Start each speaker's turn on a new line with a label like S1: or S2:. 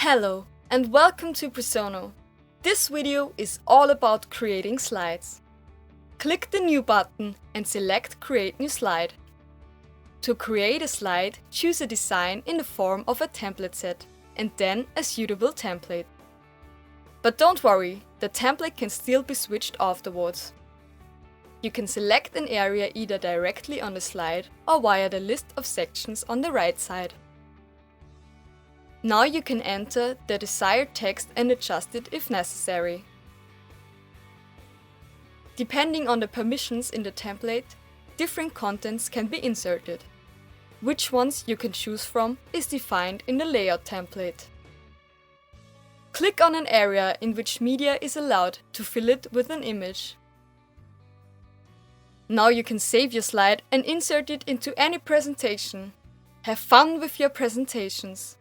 S1: Hello and welcome to presono. This video is all about creating slides. Click the New button and select Create New Slide. To create a slide, choose a design in the form of a template set and then a suitable template. But don't worry, the template can still be switched afterwards. You can select an area either directly on the slide or via the list of sections on the right side. Now you can enter the desired text and adjust it if necessary. Depending on the permissions in the template, different contents can be inserted. Which ones you can choose from is defined in the layout template. Click on an area in which media is allowed to fill it with an image. Now you can save your slide and insert it into any presentation. Have fun with your presentations!